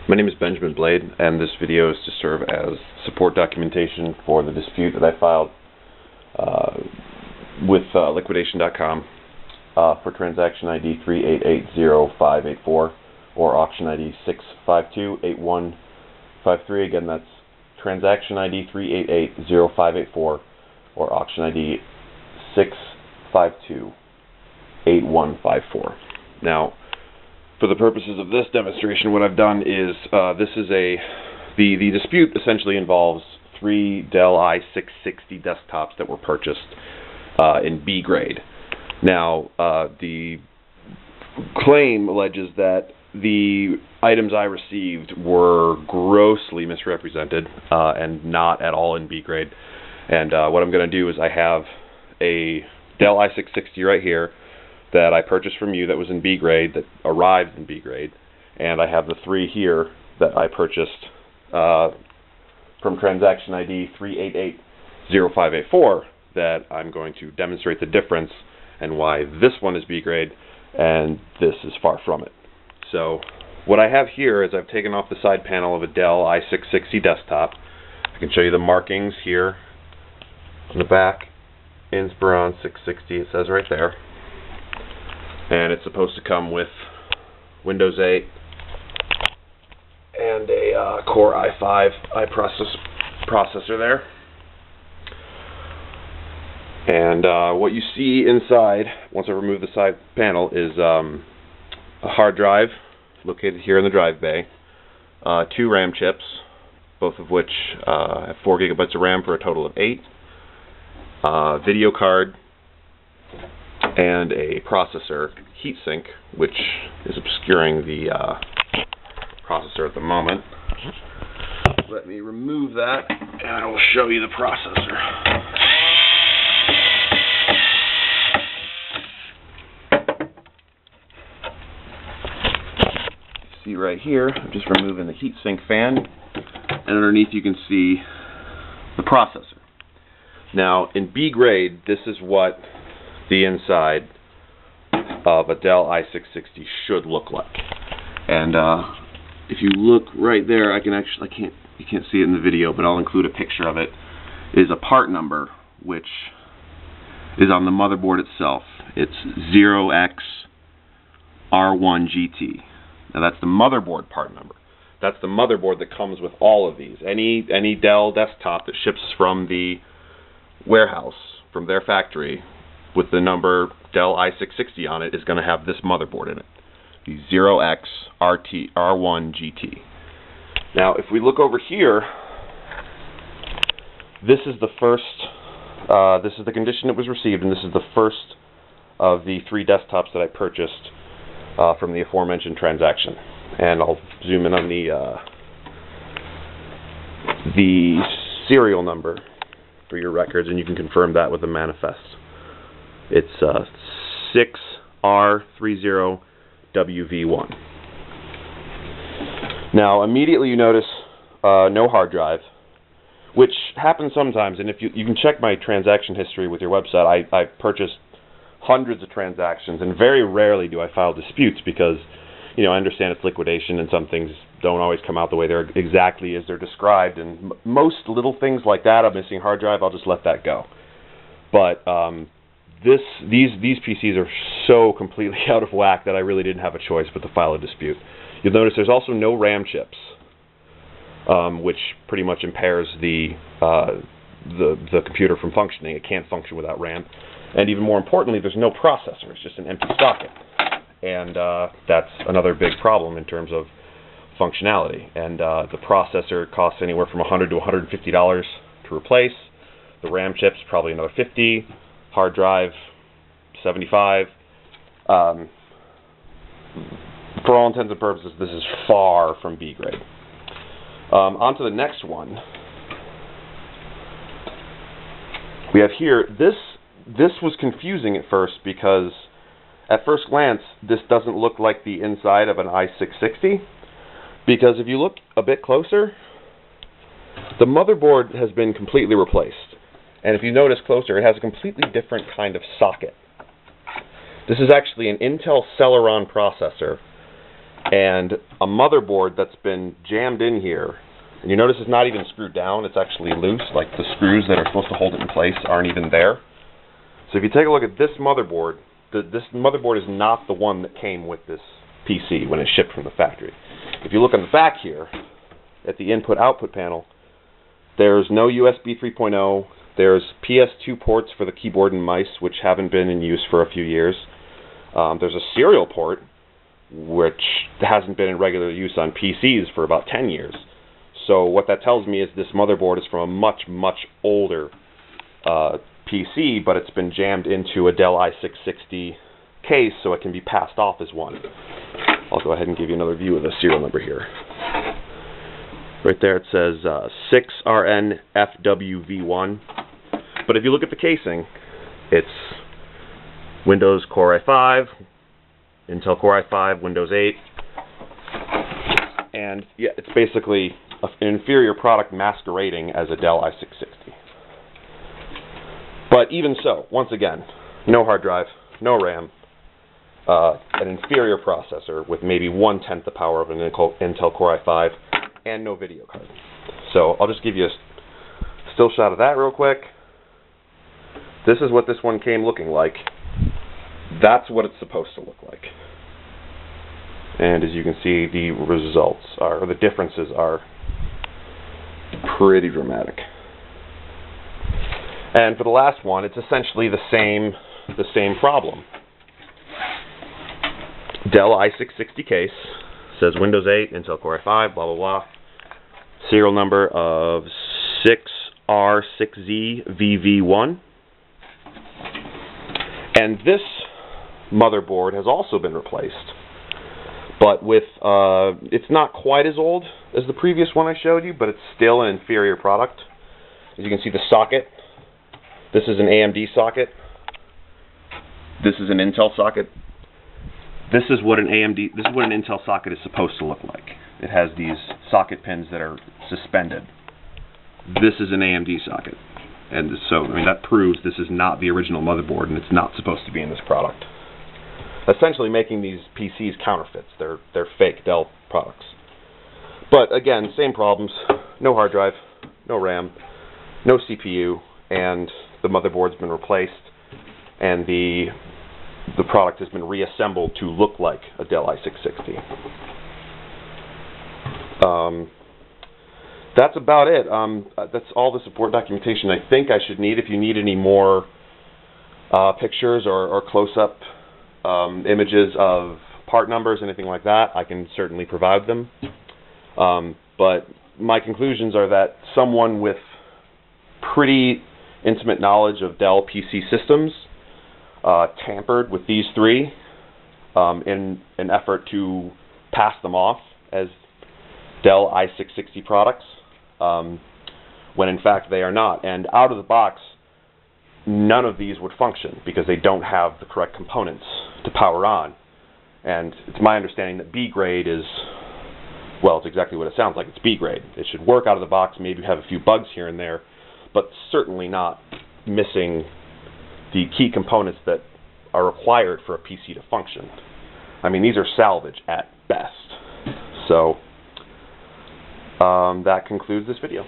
My name is Benjamin Blade, and this video is to serve as support documentation for the dispute that I filed with liquidation.com for transaction ID 3880584 or auction ID 6528153. Again, that's transaction ID 3880584 or auction ID 6528154. Now, for the purposes of this demonstration, what I've done is the dispute essentially involves 3 Dell i660 desktops that were purchased in B grade. Now, the claim alleges that the items I received were grossly misrepresented and not at all in B grade. And what I'm going to do is I have a Dell i660 right here that I purchased from you that was in B grade, that arrived in B grade, and I have the 3 here that I purchased from transaction ID 3880584 that I'm going to demonstrate the difference and why this one is B grade and this is far from it. So what I have here is I've taken off the side panel of a Dell i660 desktop. I can show you the markings here on the back. Inspiron 660, it says right there. And it's supposed to come with Windows 8 and a Core i5 processor there. And what you see inside, once I remove the side panel, is a hard drive located here in the drive bay, 2 RAM chips, both of which have 4 gigabytes of RAM for a total of 8, video card, and a processor heatsink, which is obscuring the processor at the moment. Let me remove that, and I will show you the processor. See right here, I'm just removing the heatsink fan, and underneath you can see the processor. Now, in B grade, this is what the inside of a Dell i660 should look like. And if you look right there, you can't see it in the video, but I'll include a picture of it, is a part number which is on the motherboard itself. It's 0xR1GT. Now that's the motherboard part number. That's the motherboard that comes with all of these. Any Dell desktop that ships from the warehouse, from their factory, with the number Dell i660 on it, is going to have this motherboard in it, the 0xR1GT. Now, if we look over here, this is the first, this is the condition it was received, and this is the first of the 3 desktops that I purchased from the aforementioned transaction. And I'll zoom in on the serial number for your records, and you can confirm that with the manifest. It's 6R30WV1. Now, immediately you notice no hard drive, which happens sometimes, and if you can check my transaction history with your website. I've purchased hundreds of transactions, and very rarely do I file disputes because, I understand it's liquidation and some things don't always come out the way they're exactly as they're described, and most little things like that, a missing hard drive, I'll just let that go. But these PCs are so completely out of whack that I really didn't have a choice but to file a dispute. You'll notice there's also no RAM chips, which pretty much impairs the computer from functioning. It can't function without RAM. And even more importantly, there's no processor. It's just an empty socket. And that's another big problem in terms of functionality. And the processor costs anywhere from $100 to $150 to replace. The RAM chips probably another $50. Hard drive $75. For all intents and purposes, this is far from B grade. On to the next one. We have here, this was confusing at first because at first glance, this doesn't look like the inside of an i660, because if you look a bit closer, the motherboard has been completely replaced. And if you notice closer, it has a completely different kind of socket. This is actually an Intel Celeron processor, and a motherboard that's been jammed in here. And you notice it's not even screwed down, it's actually loose, like the screws that are supposed to hold it in place aren't even there. So if you take a look at this motherboard, this motherboard is not the one that came with this PC when it shipped from the factory. If you look on the back here, at the input-output panel, there's no USB 3.0, there's PS2 ports for the keyboard and mice, which haven't been in use for a few years. There's a serial port, which hasn't been in regular use on PCs for about 10 years. So what that tells me is this motherboard is from a much, much older PC, but it's been jammed into a Dell i660 case so it can be passed off as one. I'll go ahead and give you another view of the serial number here. Right there it says 6RNFWV1. But if you look at the casing, it's Windows Core i5, Intel Core i5, Windows 8, and yeah, it's basically an inferior product masquerading as a Dell i660. But even so, once again, no hard drive, no RAM, an inferior processor with maybe 1/10 the power of an Intel Core i5, and no video card. So I'll just give you a still shot of that real quick. This is what this one came looking like. That's what it's supposed to look like. And as you can see, the results are, or the differences are pretty dramatic. And for the last one, it's essentially the same problem. Dell i660 case, says Windows 8, Intel Core i5, blah, blah, blah. Serial number of 6R6ZVV1. And this motherboard has also been replaced. But with, it's not quite as old as the previous one I showed you, but it's still an inferior product. As you can see, the socket. This is an AMD socket. This is an Intel socket. This is what an Intel socket is supposed to look like. It has these socket pins that are suspended. This is an AMD socket. And so, I mean, that proves this is not the original motherboard, and it's not supposed to be in this product. Essentially making these PCs counterfeits. They're fake Dell products. But again, same problems. No hard drive, no RAM, no CPU, and the motherboard's been replaced, and the product has been reassembled to look like a Dell i660. That's about it. That's all the support documentation I think I should need. If you need any more pictures or close-up images of part numbers, anything like that, I can certainly provide them. But my conclusions are that someone with pretty intimate knowledge of Dell PC systems tampered with these three in an effort to pass them off as Dell i660 products, when in fact they are not. And out of the box, none of these would function because they don't have the correct components to power on. And it's my understanding that B grade is, well, it's exactly what it sounds like. It's B grade. It should work out of the box, maybe have a few bugs here and there, but certainly not missing the key components that are required for a PC to function. I mean, these are salvage at best. So that concludes this video.